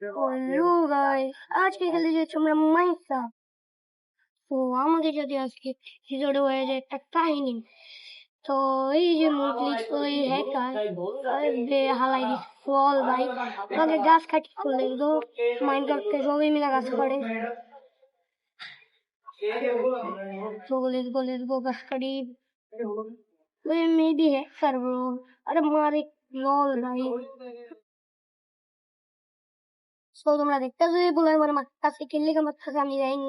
Hello guys, আজকে খেলে যাচ্ছি আমরা মাইনক্রাফট। তো আমাদের যদি আজকে এপিসোডে হয়ে যায় একটা কাহিনী। তো এই যে মুরগি ওই হ্যাকার হালাই দিস ফল ভাই, তাহলে গাছ কাটি করলে তো মাইনক্রাফটে সবাই মিলে গাছ করে। তো let's go গাছ কাটি। ওই মেবি হ্যাকার ব্রো, আরে মারে লল ভাই। তো তোমরা দেখতে যদি বলে আমার কাছে কিনলে আমার কাছে আমি যাইনি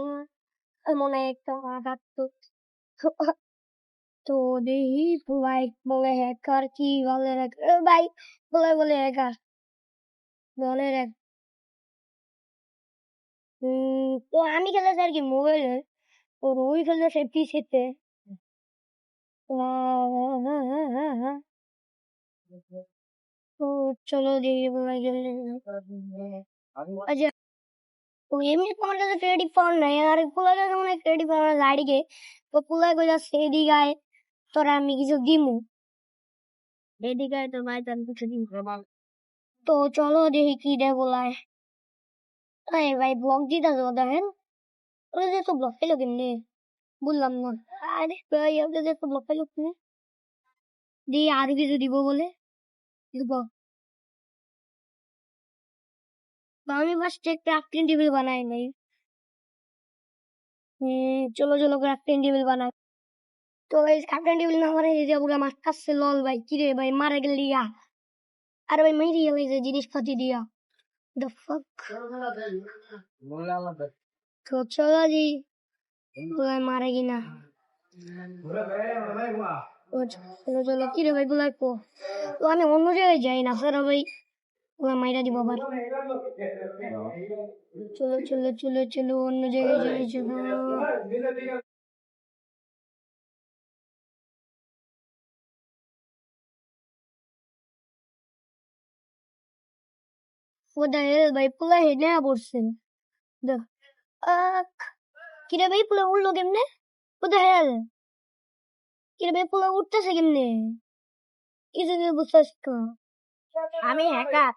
মনে একটা আঘাত তো তো দেখি ভাই বলে হ্যাকার কি বলে ভাই বলে হ্যাকার বলে তো আমি খেলেছি আর কি মোবাইলে, তো ওই খেলেছে পিসিতে। তো চলো দেখি বলে গেলে আচ্ছা। তো এমনি তোমার কাছে ক্রেডিট পাওয়ার নাই আর পুলাই কাছে মনে ক্রেডিট পাওয়ার লাড়িকে, তো পুলাই কই যাচ্ছে এদিকায় তোরা আমি কিছু দিমু এদিকায়, তো ভাই তার কিছু দিমু। তো চলো দেখি কি দেয় বলায়। আরে ভাই ব্লক দিতে তো দেখেন, ওরা যে তো ব্লক পেলো কেমনে বললাম না। আরে ভাই ওদের যে তো ব্লক পেলো কেমনে, দিয়ে আরো কিছু দিব বলে দিব। আমি ফার্স্টে ক্রাফটিং টেবিল বানাই নাই। চলো চলো ক্রাফটিং টেবিল বানাই। তো এই ক্রাফটিং টেবিল না বানাই যে পুরো আমার কাছে লল ভাই, কিরে ভাই মারা গেলি আরে ভাই মেরে গেলে জিনিসপাতি দিয়া the fuck। তো চলো জি বুলাই মারে কিনা। চলো চলো কিরে ভাই বুলাই কো, তো আমি অন্য জায়গায় যাই না স্যার ভাই, ওরা মাইরা দিব আবার। চলো চলো চলো চলো অন্য জায়গায় যাই চলো। What the hell ভাই পুলা হেডে পড়ছেন কিরে ভাই পুলা উঠলো কেমনে? What the hell কিরে ভাই পুলা উঠতেছে কেমনে? কিছু বুঝতেছি তো আমি হ্যাকার।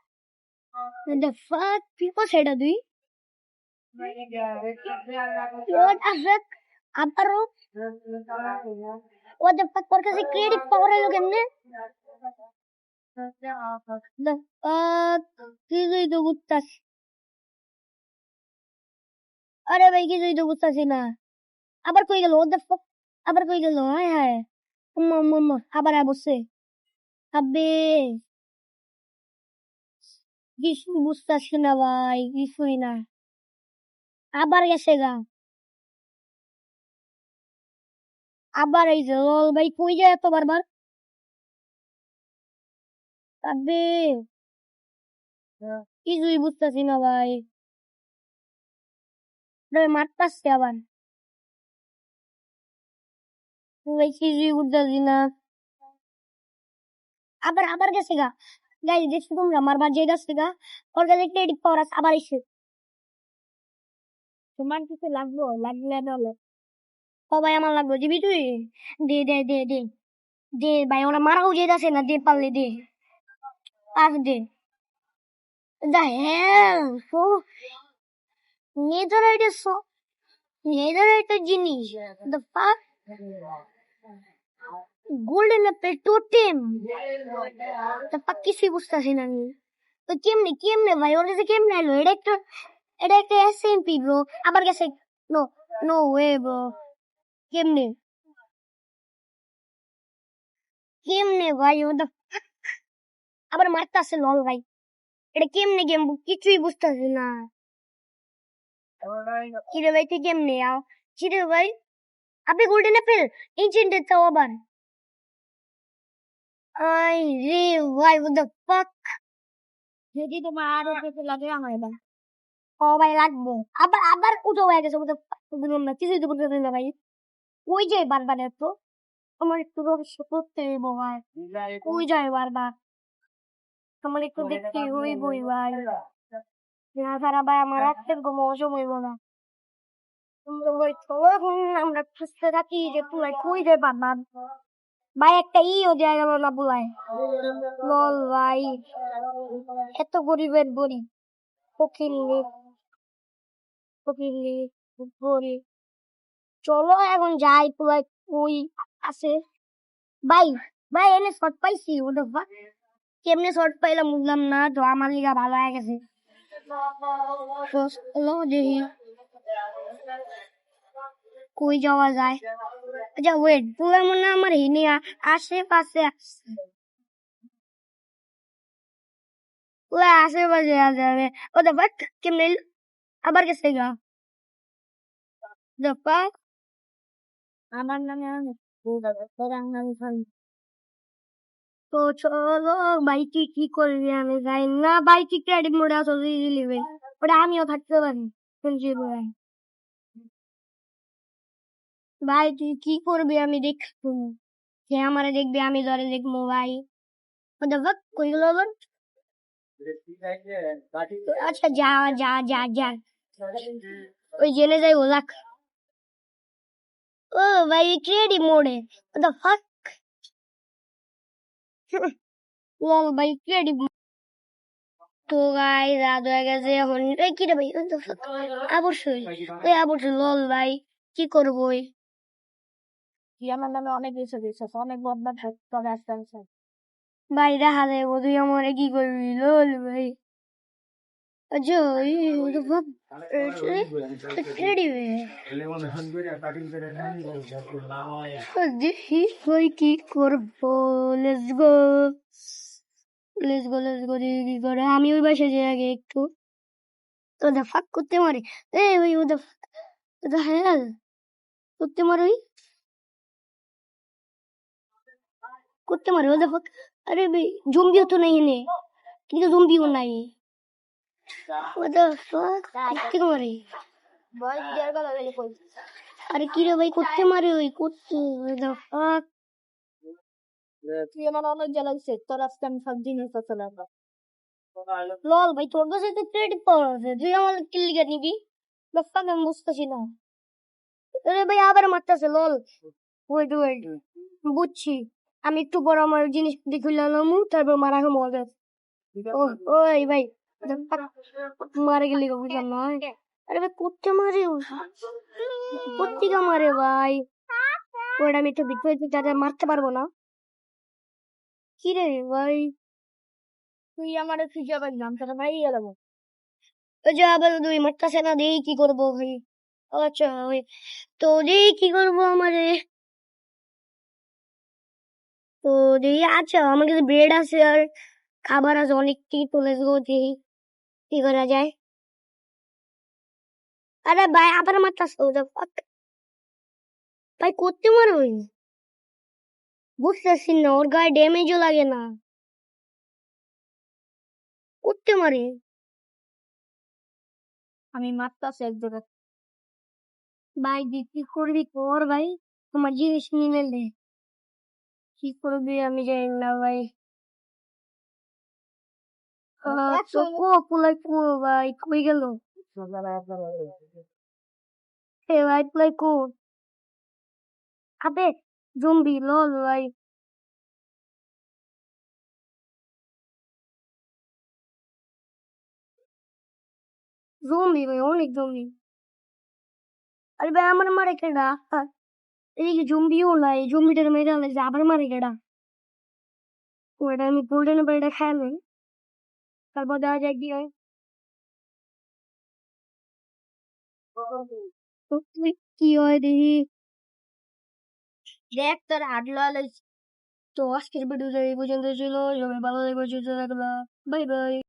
The fuck কি করছ এটা তুই? What the fuck আবারও what the fuck তোর কাছে ক্রেডিট পাওয়ার এলো কেমনে? The fuck কিছুই তো বুঝতাছি। আরে ভাই কিছুই তো বুঝতাছি না, আবার কই গেল what the fuck, আবার কই গেল? হায় হায় আবার বসছে আবে, কিছুই বুঝতাছি না ভাই, কিছুই না। আবার গেছে গা, আবার এই যে লল ভাই কই যায় এত বারবার আবে, কিছুই বুঝতাছি না ভাই, মারতাছে আবার ভাই, কিছুই বুঝতাছি না। আবার আবার গেছে গা গাইজ, দেখছো তোমরা মারবার যে গেছে গা, ওর কাছে ক্রেডিট পাওয়ার আছে আবার এসে। তোমার কিছু লাগবো লাগলে বলো। ভাই আমার লাগবে, দিবি তুই? দে দে দে দে দে ভাই, ওরা মারাও যেতেছে না, দে পারলে দে আর দে। The hell so netherite is so netherite জিনিস the fuck golden apple totem the fuck কিছুই বুঝতেছি না আমি। তো কেমনে কেমনে ভাই ওর কাছে কেমনে এলো? এটা একটা এসএমপি ব্রো, আবার গেছে। নো নো ওয়ে ব্রো, কেমনে কেমনে ভাই ও আবার মারতাছে লল ভাই, এটা কেমনে গেম কিছুই বুঝতেছি না। কিরে ভাই তুই কেমনে আও? কিরে ভাই আপনি গোল্ডেন অ্যাপেল এনচেন্টেড তাও আবার, আই রে ভাই what the fuck। যদি তোমার আরো কিছু লাগে আমার এবার ও ভাই লাগবো, আবার আবার উঠো হয়ে গেছে what the fuck, বুঝলাম না কিছুই তো বুঝতে না ভাই। ওই যে বারবার এত আমার একটু রহস্য করতে হইব ভাই, ওই যায় বারবার আমার একটু দেখতে হইবই ভাই, না সারা ভাই আমার রাতের ঘুম অসম হইব না। ওই তো আমরা খুঁজতে থাকি যে তুই কই রে বাবা ভাই, একটা ইও দেয়া গেল না বুলাই লল ভাই, এত গরিবের গরিব ফকিন্নি ফকিন্নি ভরি চলো এখন যাই পুরাই ওই আছে ভাই ভাই এনে শর্ট পাইছি ওদের কেমনে শর্ট পাইলাম বুঝলাম না তো আমার লিগা ভালো হয়ে গেছে তো চলো দেখি কই যাওয়া যায় আচ্ছা ওয়েট পুরো মনে হয় আমার হিনে আশেপাশে আসছে পুরো আশেপাশে আছে ওদের বাট কেমনে এলো? আবার গেছে গা দপা আমার নামে তো চলো ভাই তুই কি করবি আমি যাই না ভাই তুই ক্রেডিট মোডে আসো দিলিবে ওটা আমিও থাকতে পারি শুনছি ভাই ভাই তুই কি করবি আমি দেখবো সে আমারে দেখবি আমি ধরে দেখবো ভাই ওদের বাট কই গেল আবার আচ্ছা যা যা যা যা ওই জেনে যাই ওলাক ও ভাই ক্রেডিট মোডে ওদের ফাক লল ভাই ক্রেডিট তো গাই রাত হয়ে গেছে এখন এই কি রে ভাই অবশ্যই ওই অবশ্যই লল ভাই কি করবো ওই কি আমার নামে অনেক কিছু বিশ্বাস অনেক বদনাম তবে আস্তে আস্তে ভাই দেখা যায় তুই আমার কি করবি লল ভাই আচ্ছা ওই তো ভাব রেডি দেখি ওই কি করবো লেটস গো দেখি কি করে আমি ওই বাসায় যাই আগে একটু ওদের ফাঁক করতে মারি ওই ওদের হ্যাঁ করতে মারি করতে মারি ওদের ফাঁক আরে ভাই জম্বিও তো নাই এনে কিন্তু জম্বিও নাই ওদের ফাঁক করতে মারি আরে কি রে ভাই করতে মারি ওই করতে ওদের ফাঁক তুই আমার অনেক জ্বালা দিচ্ছে তোর আজকে আমি 7 দিন হচ্ছে চলে আসবো লল ভাই তোর কাছে তো ক্রেডিট পাওয়ার আছে তুই আমার কিল্লিগা নিবি ব্যাপার আমি বুঝতেছি না আরে ভাই আবার মারতেছে লল ওয়েট বুঝছি আমি একটু বড় আমার জিনিস দেখিলাম তারপর মারা খাবো ওদের ওই ভাই মারে গেলি বুঝলাম না আরে ভাই করতে মারে পত্রিকা মারে ভাই ওটা আমি একটু বিপরীত যাতে মারতে পারবো না কি রে ভাই তুই আমার খুঁজে পাইলাম তোর ভাই এলাম ওই যে আবার দুই মারতেছে না দেই কি করবো ভাই আচ্ছা ওই তো দেই কি করবো আমারে তো দেই আচ্ছা আমার কাছে ব্রেড আছে আর খাবার আছে অনেক কি তুলে দেবো দেই কি করা যায় আরে ভাই আবার মারতেছে ওটা ভাই করতে মারবে বুঝতেছি না ওর গায়ে ড্যামেজও লাগে না করতে মারে আমি মারতাছি এক জায়গায় ভাই কি করবি কর ভাই তোমার জিনিস নিয়ে নিলে কি করবি আমি জানি না ভাই তো কো পুলাই কো ভাই কই গেল ভাই পুলাই কো আবে জম্বি লল ভাই জম্বি ভাই অনেক জম্বি আরে ভাই আমার মারে কেডা এদিকে জম্বিও নাই জম্বিটার মেরে আলাইছে আবার মারে কেডা ওটা আমি গোল্ডেন বেলটা খাই নেই তারপর দেখা যায় কি হয় কি হয় দেখি দেখ তোর হাডলো আলাইছে তো আজকের ভিডিওটা এই পর্যন্ত ছিল সবাই ভালো লাগবে সুস্থ থাকবা বাই বাই